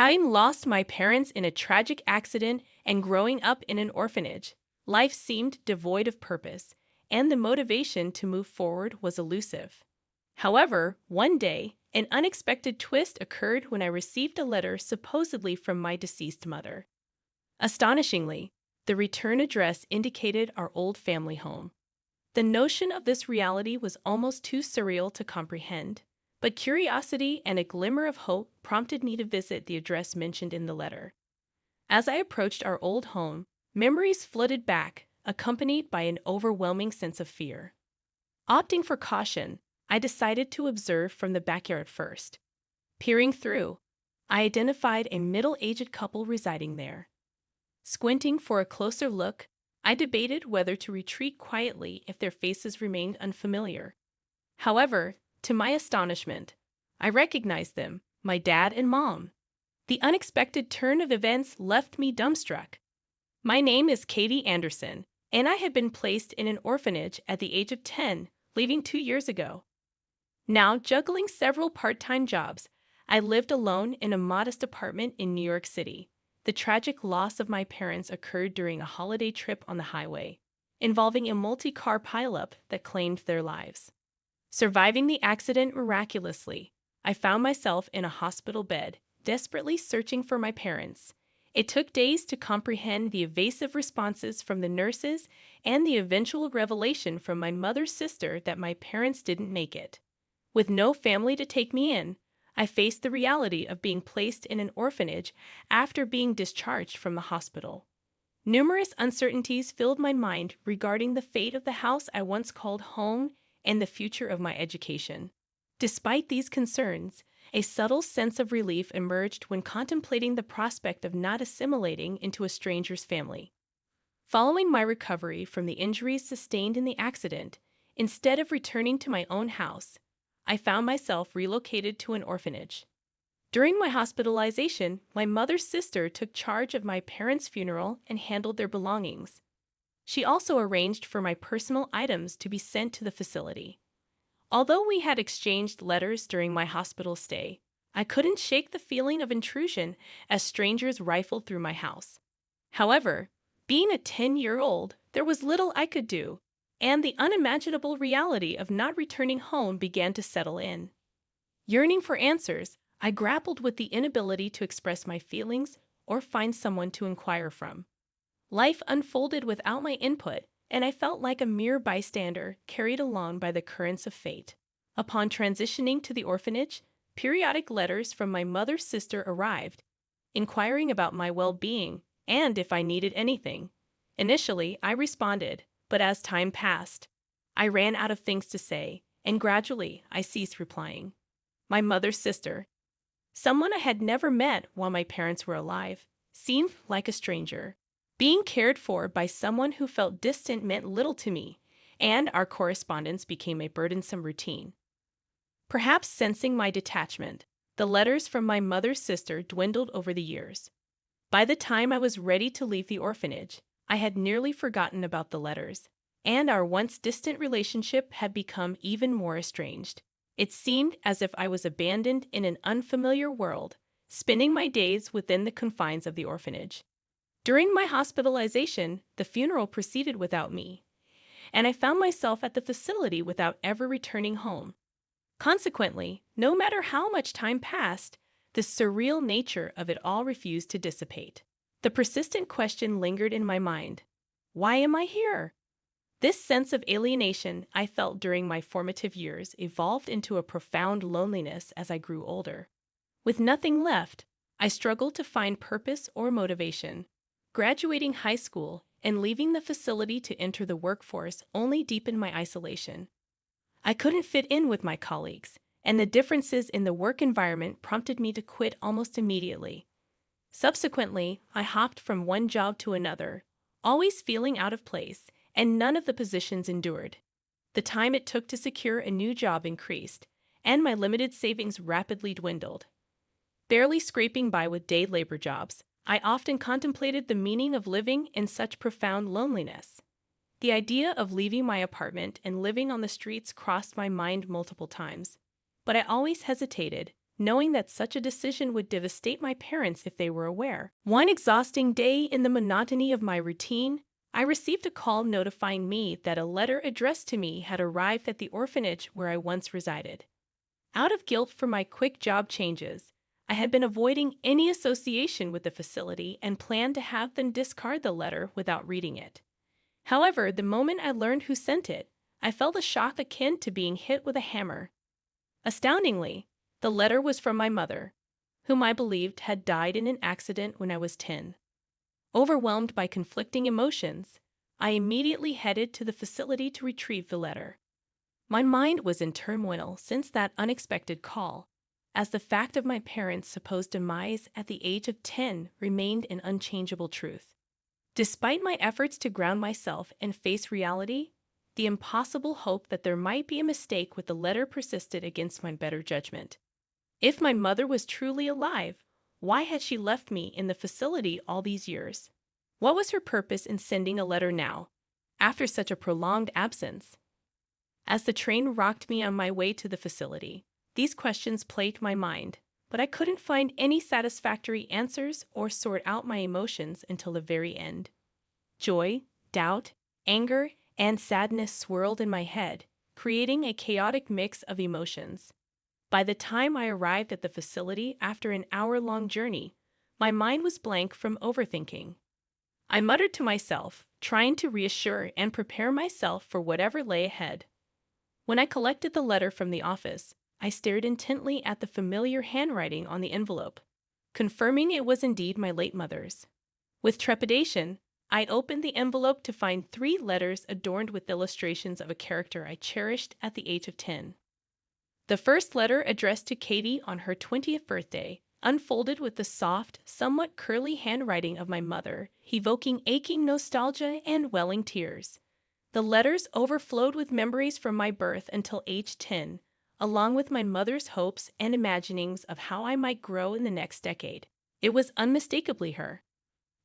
Having lost my parents in a tragic accident and growing up in an orphanage, life seemed devoid of purpose, and the motivation to move forward was elusive. However, one day, an unexpected twist occurred when I received a letter supposedly from my deceased mother. Astonishingly, the return address indicated our old family home. The notion of this reality was almost too surreal to comprehend, but curiosity and a glimmer of hope prompted me to visit the address mentioned in the letter. As I approached our old home, memories flooded back, accompanied by an overwhelming sense of fear. Opting for caution, I decided to observe from the backyard first. Peering through, I identified a middle-aged couple residing there. Squinting for a closer look, I debated whether to retreat quietly if their faces remained unfamiliar. However, to my astonishment, I recognized them, my dad and mom. The unexpected turn of events left me dumbstruck. My name is Katie Anderson, and I had been placed in an orphanage at the age of 10, leaving 2 years ago. Now, juggling several part-time jobs, I lived alone in a modest apartment in New York City. The tragic loss of my parents occurred during a holiday trip on the highway, involving a multi-car pileup that claimed their lives. Surviving the accident miraculously, I found myself in a hospital bed, desperately searching for my parents. It took days to comprehend the evasive responses from the nurses and the eventual revelation from my mother's sister that my parents didn't make it. With no family to take me in, I faced the reality of being placed in an orphanage after being discharged from the hospital. Numerous uncertainties filled my mind regarding the fate of the house I once called home and the future of my education. Despite these concerns, a subtle sense of relief emerged when contemplating the prospect of not assimilating into a stranger's family. Following my recovery from the injuries sustained in the accident, instead of returning to my own house, I found myself relocated to an orphanage. During my hospitalization, my mother's sister took charge of my parents' funeral and handled their belongings. She also arranged for my personal items to be sent to the facility. Although we had exchanged letters during my hospital stay, I couldn't shake the feeling of intrusion as strangers rifled through my house. However, being a 10-year-old, there was little I could do, and the unimaginable reality of not returning home began to settle in. Yearning for answers, I grappled with the inability to express my feelings or find someone to inquire from. Life unfolded without my input, and I felt like a mere bystander carried along by the currents of fate. Upon transitioning to the orphanage, periodic letters from my mother's sister arrived, inquiring about my well-being and if I needed anything. Initially, I responded, but as time passed, I ran out of things to say, and gradually I ceased replying. My mother's sister, someone I had never met while my parents were alive, seemed like a stranger. Being cared for by someone who felt distant meant little to me, and our correspondence became a burdensome routine. Perhaps sensing my detachment, the letters from my mother's sister dwindled over the years. By the time I was ready to leave the orphanage, I had nearly forgotten about the letters, and our once distant relationship had become even more estranged. It seemed as if I was abandoned in an unfamiliar world, spending my days within the confines of the orphanage. During my hospitalization, the funeral proceeded without me, and I found myself at the facility without ever returning home. Consequently, no matter how much time passed, the surreal nature of it all refused to dissipate. The persistent question lingered in my mind: why am I here? This sense of alienation I felt during my formative years evolved into a profound loneliness as I grew older. With nothing left, I struggled to find purpose or motivation. Graduating high school and leaving the facility to enter the workforce only deepened my isolation. I couldn't fit in with my colleagues, and the differences in the work environment prompted me to quit almost immediately. Subsequently, I hopped from one job to another, always feeling out of place, and none of the positions endured. The time it took to secure a new job increased, and my limited savings rapidly dwindled. Barely scraping by with day labor jobs, I often contemplated the meaning of living in such profound loneliness. The idea of leaving my apartment and living on the streets crossed my mind multiple times, but I always hesitated, knowing that such a decision would devastate my parents if they were aware. One exhausting day in the monotony of my routine, I received a call notifying me that a letter addressed to me had arrived at the orphanage where I once resided. Out of guilt for my quick job changes, I had been avoiding any association with the facility and planned to have them discard the letter without reading it. However, the moment I learned who sent it, I felt a shock akin to being hit with a hammer. Astoundingly, the letter was from my mother, whom I believed had died in an accident when I was 10. Overwhelmed by conflicting emotions, I immediately headed to the facility to retrieve the letter. My mind was in turmoil since that unexpected call, as the fact of my parents' supposed demise at the age of 10 remained an unchangeable truth. Despite my efforts to ground myself and face reality, the impossible hope that there might be a mistake with the letter persisted against my better judgment. If my mother was truly alive, why had she left me in the facility all these years? What was her purpose in sending a letter now, after such a prolonged absence? As the train rocked me on my way to the facility, these questions plagued my mind, but I couldn't find any satisfactory answers or sort out my emotions until the very end. Joy, doubt, anger, and sadness swirled in my head, creating a chaotic mix of emotions. By the time I arrived at the facility after an hour-long journey, my mind was blank from overthinking. I muttered to myself, trying to reassure and prepare myself for whatever lay ahead. When I collected the letter from the office, I stared intently at the familiar handwriting on the envelope, confirming it was indeed my late mother's. With trepidation, I opened the envelope to find 3 letters adorned with illustrations of a character I cherished at the age of 10. The first letter, addressed to Katie on her 20th birthday, unfolded with the soft, somewhat curly handwriting of my mother, evoking aching nostalgia and welling tears. The letters overflowed with memories from my birth until age 10, along with my mother's hopes and imaginings of how I might grow in the next decade. It was unmistakably her.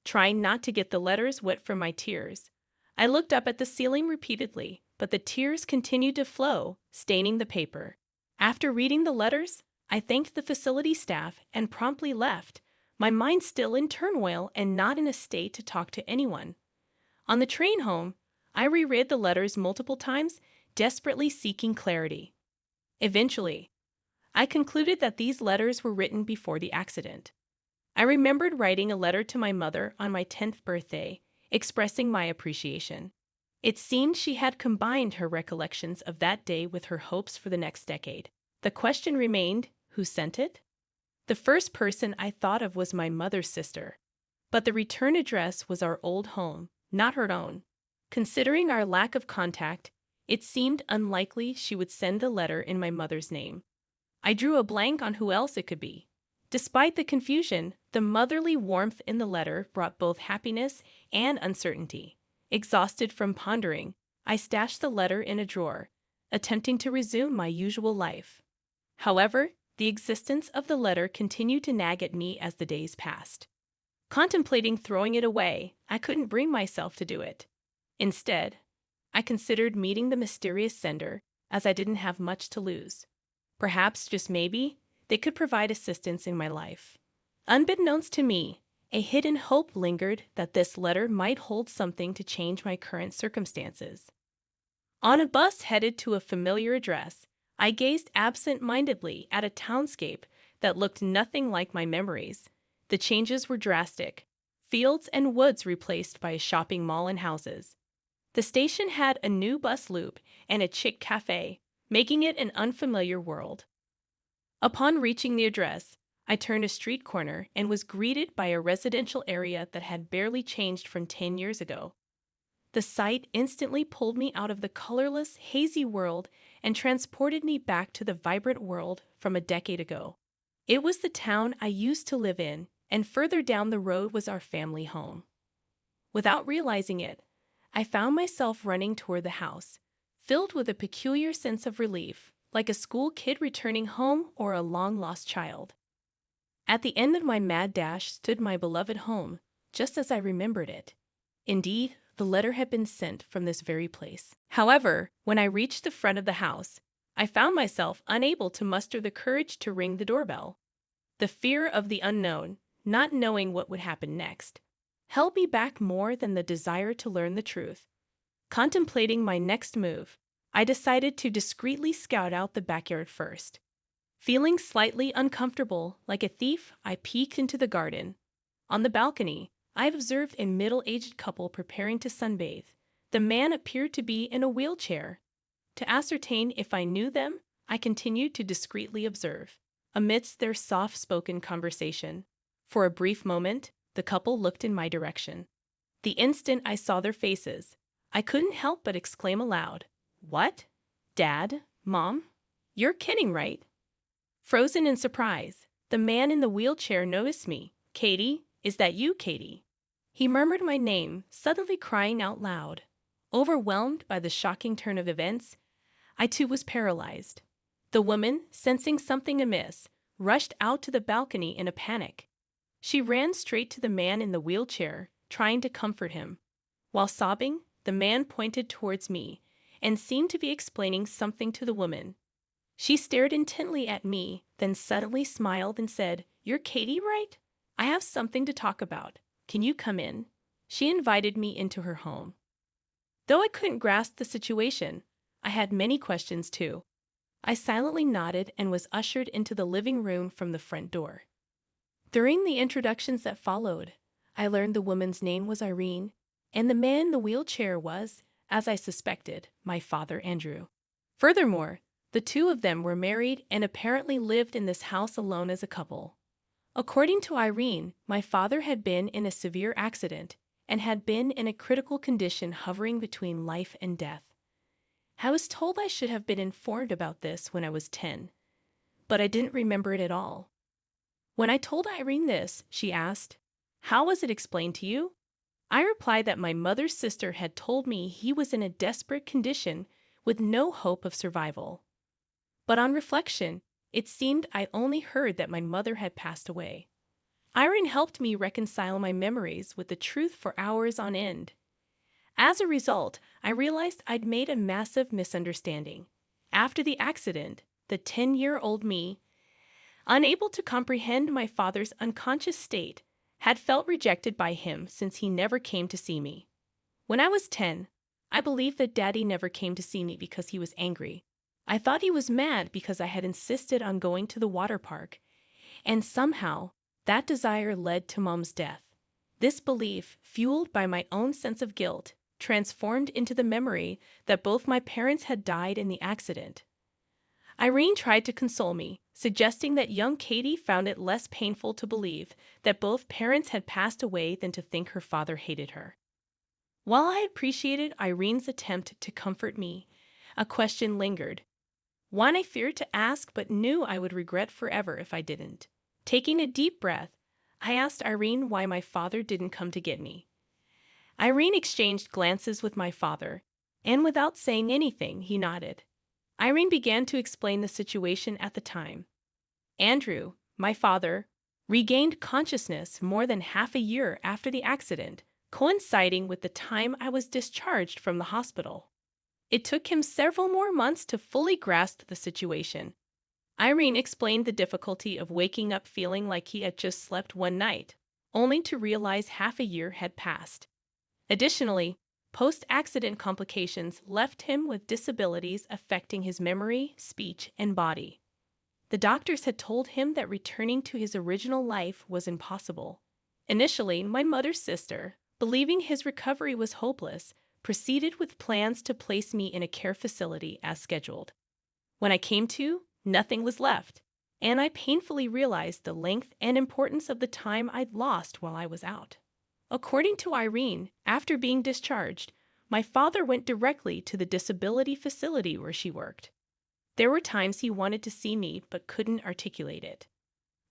Trying not to get the letters wet from my tears, I looked up at the ceiling repeatedly, but the tears continued to flow, staining the paper. After reading the letters, I thanked the facility staff and promptly left, my mind still in turmoil and not in a state to talk to anyone. On the train home, I reread the letters multiple times, desperately seeking clarity. Eventually, I concluded that these letters were written before the accident. I remembered writing a letter to my mother on my 10th birthday, expressing my appreciation. It seemed she had combined her recollections of that day with her hopes for the next decade. The question remained, who sent it? The first person I thought of was my mother's sister, but the return address was our old home, not her own. Considering our lack of contact, it seemed unlikely she would send the letter in my mother's name. I drew a blank on who else it could be. Despite the confusion, the motherly warmth in the letter brought both happiness and uncertainty. Exhausted from pondering, I stashed the letter in a drawer, attempting to resume my usual life. However, the existence of the letter continued to nag at me as the days passed. Contemplating throwing it away, I couldn't bring myself to do it. Instead, I considered meeting the mysterious sender, as I didn't have much to lose. Perhaps, just maybe, they could provide assistance in my life. Unbeknownst to me, a hidden hope lingered that this letter might hold something to change my current circumstances. On a bus headed to a familiar address, I gazed absent-mindedly at a townscape that looked nothing like my memories. The changes were drastic. Fields and woods replaced by a shopping mall and houses. The station had a new bus loop and a chic cafe, making it an unfamiliar world. Upon reaching the address, I turned a street corner and was greeted by a residential area that had barely changed from 10 years ago. The sight instantly pulled me out of the colorless, hazy world and transported me back to the vibrant world from a decade ago. It was the town I used to live in, and further down the road was our family home. Without realizing it, I found myself running toward the house, filled with a peculiar sense of relief, like a school kid returning home or a long-lost child. At the end of my mad dash stood my beloved home, just as I remembered it. Indeed, the letter had been sent from this very place. However, when I reached the front of the house, I found myself unable to muster the courage to ring the doorbell. The fear of the unknown, not knowing what would happen next, held me back more than the desire to learn the truth. Contemplating my next move, I decided to discreetly scout out the backyard first. Feeling slightly uncomfortable, like a thief, I peeked into the garden. On the balcony, I observed a middle-aged couple preparing to sunbathe. The man appeared to be in a wheelchair. To ascertain if I knew them, I continued to discreetly observe, amidst their soft-spoken conversation. For a brief moment, the couple looked in my direction. The instant I saw their faces, I couldn't help but exclaim aloud, "What? Dad? Mom? You're kidding, right?" Frozen in surprise, the man in the wheelchair noticed me. "Katie, is that you, Katie?" He murmured my name, suddenly crying out loud. Overwhelmed by the shocking turn of events, I too was paralyzed. The woman, sensing something amiss, rushed out to the balcony in a panic. She ran straight to the man in the wheelchair, trying to comfort him. While sobbing, the man pointed towards me and seemed to be explaining something to the woman. She stared intently at me, then suddenly smiled and said, "You're Katie, right? I have something to talk about. Can you come in?" She invited me into her home. Though I couldn't grasp the situation, I had many questions too. I silently nodded and was ushered into the living room from the front door. During the introductions that followed, I learned the woman's name was Irene, and the man in the wheelchair was, as I suspected, my father Andrew. Furthermore, the two of them were married and apparently lived in this house alone as a couple. According to Irene, my father had been in a severe accident and had been in a critical condition hovering between life and death. I was told I should have been informed about this when I was 10, but I didn't remember it at all. When I told Irene this, she asked, "How was it explained to you?" I replied that my mother's sister had told me he was in a desperate condition with no hope of survival. But on reflection, it seemed I only heard that my mother had passed away. Irene helped me reconcile my memories with the truth for hours on end. As a result, I realized I'd made a massive misunderstanding. After the accident, the 10-year-old me, unable to comprehend my father's unconscious state, had felt rejected by him since he never came to see me. When I was 10, I believed that Daddy never came to see me because he was angry. I thought he was mad because I had insisted on going to the water park, and somehow that desire led to Mom's death. This belief, fueled by my own sense of guilt, transformed into the memory that both my parents had died in the accident. Irene tried to console me, suggesting that young Katie found it less painful to believe that both parents had passed away than to think her father hated her. While I appreciated Irene's attempt to comfort me, a question lingered. One I feared to ask but knew I would regret forever if I didn't. Taking a deep breath, I asked Irene why my father didn't come to get me. Irene exchanged glances with my father, and without saying anything, he nodded. Irene began to explain the situation at the time. Andrew, my father, regained consciousness more than half a year after the accident, coinciding with the time I was discharged from the hospital. It took him several more months to fully grasp the situation. Irene explained the difficulty of waking up feeling like he had just slept one night, only to realize half a year had passed. Additionally, post-accident complications left him with disabilities affecting his memory, speech, and body. The doctors had told him that returning to his original life was impossible. Initially, my mother's sister, believing his recovery was hopeless, proceeded with plans to place me in a care facility as scheduled. When I came to, nothing was left, and I painfully realized the length and importance of the time I'd lost while I was out. According to Irene, after being discharged, my father went directly to the disability facility where she worked. There were times he wanted to see me but couldn't articulate it.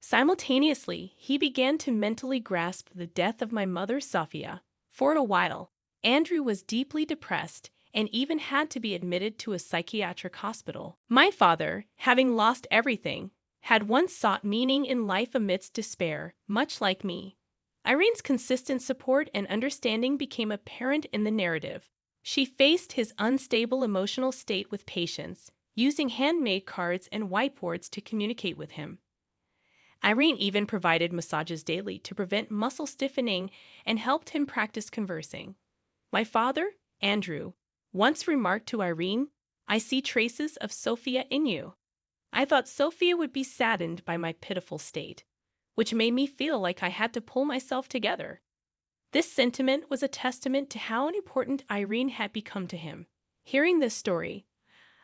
Simultaneously, he began to mentally grasp the death of my mother, Sophia. For a while, Andrew was deeply depressed and even had to be admitted to a psychiatric hospital. My father, having lost everything, had once sought meaning in life amidst despair, much like me. Irene's consistent support and understanding became apparent in the narrative. She faced his unstable emotional state with patience, using handmade cards and whiteboards to communicate with him. Irene even provided massages daily to prevent muscle stiffening and helped him practice conversing. My father, Andrew, once remarked to Irene, "I see traces of Sophia in you." I thought Sophia would be saddened by my pitiful state, which made me feel like I had to pull myself together. This sentiment was a testament to how important Irene had become to him. Hearing this story,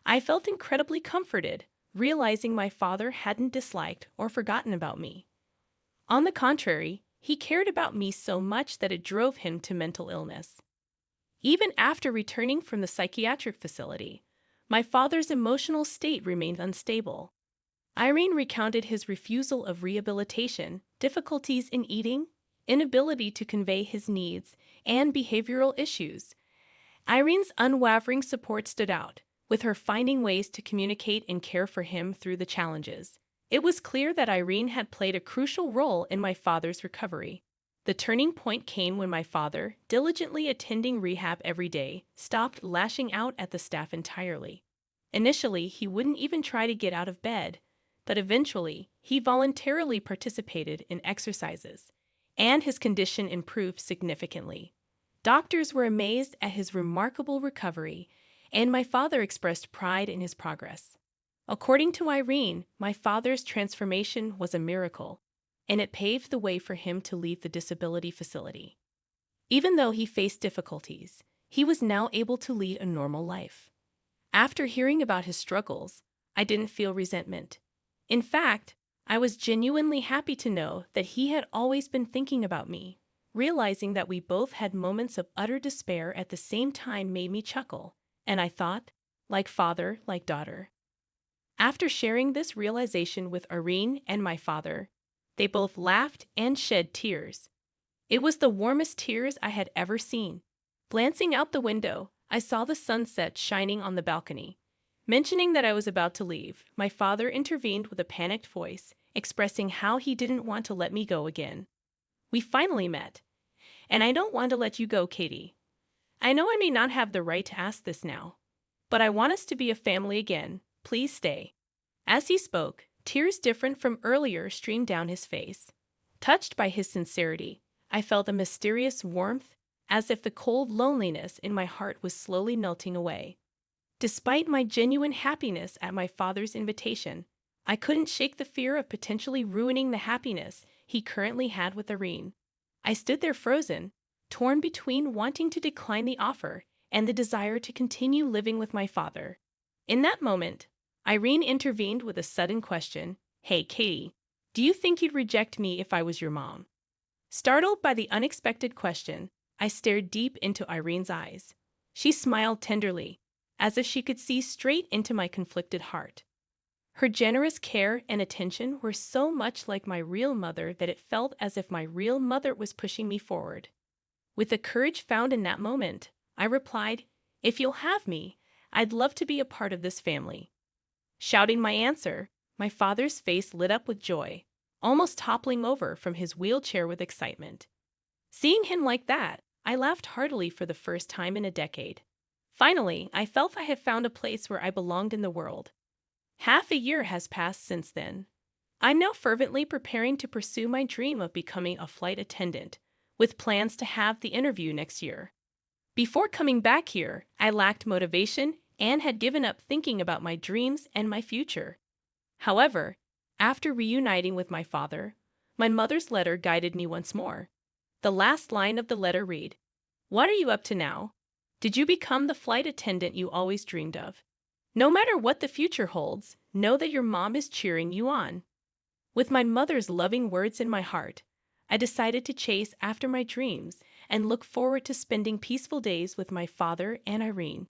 I felt incredibly comforted, realizing my father hadn't disliked or forgotten about me. On the contrary, he cared about me so much that it drove him to mental illness. Even after returning from the psychiatric facility, my father's emotional state remained unstable. Irene recounted his refusal of rehabilitation, difficulties in eating, inability to convey his needs, and behavioral issues. Irene's unwavering support stood out, with her finding ways to communicate and care for him through the challenges. It was clear that Irene had played a crucial role in my father's recovery. The turning point came when my father, diligently attending rehab every day, stopped lashing out at the staff entirely. Initially, he wouldn't even try to get out of bed, but eventually, he voluntarily participated in exercises, and his condition improved significantly. Doctors were amazed at his remarkable recovery, and my father expressed pride in his progress. According to Irene, my father's transformation was a miracle, and it paved the way for him to leave the disability facility. Even though he faced difficulties, he was now able to lead a normal life. After hearing about his struggles, I didn't feel resentment. In fact, I was genuinely happy to know that he had always been thinking about me. Realizing that we both had moments of utter despair at the same time made me chuckle, and I thought, like father, like daughter. After sharing this realization with Irene and my father, they both laughed and shed tears. It was the warmest tears I had ever seen. Glancing out the window, I saw the sunset shining on the balcony. Mentioning that I was about to leave, my father intervened with a panicked voice, expressing how he didn't want to let me go again. We finally met, and I don't want to let you go, Katie. I know I may not have the right to ask this now, but I want us to be a family again. Please stay. As he spoke, tears different from earlier streamed down his face. Touched by his sincerity, I felt a mysterious warmth, as if the cold loneliness in my heart was slowly melting away. Despite my genuine happiness at my father's invitation, I couldn't shake the fear of potentially ruining the happiness he currently had with Irene. I stood there frozen, torn between wanting to decline the offer and the desire to continue living with my father. In that moment, Irene intervened with a sudden question. "Hey, Katie, do you think you'd reject me if I was your mom?" Startled by the unexpected question, I stared deep into Irene's eyes. She smiled tenderly, as if she could see straight into my conflicted heart. Her generous care and attention were so much like my real mother that it felt as if my real mother was pushing me forward. With the courage found in that moment, I replied, "If you'll have me, I'd love to be a part of this family." Shouting my answer, my father's face lit up with joy, almost toppling over from his wheelchair with excitement. Seeing him like that, I laughed heartily for the first time in a decade. Finally, I felt I had found a place where I belonged in the world. Half a year has passed since then. I'm now fervently preparing to pursue my dream of becoming a flight attendant, with plans to have the interview next year. Before coming back here, I lacked motivation and had given up thinking about my dreams and my future. However, after reuniting with my father, my mother's letter guided me once more. The last line of the letter read, "What are you up to now? Did you become the flight attendant you always dreamed of? No matter what the future holds, know that your mom is cheering you on." With my mother's loving words in my heart, I decided to chase after my dreams and look forward to spending peaceful days with my father and Irene.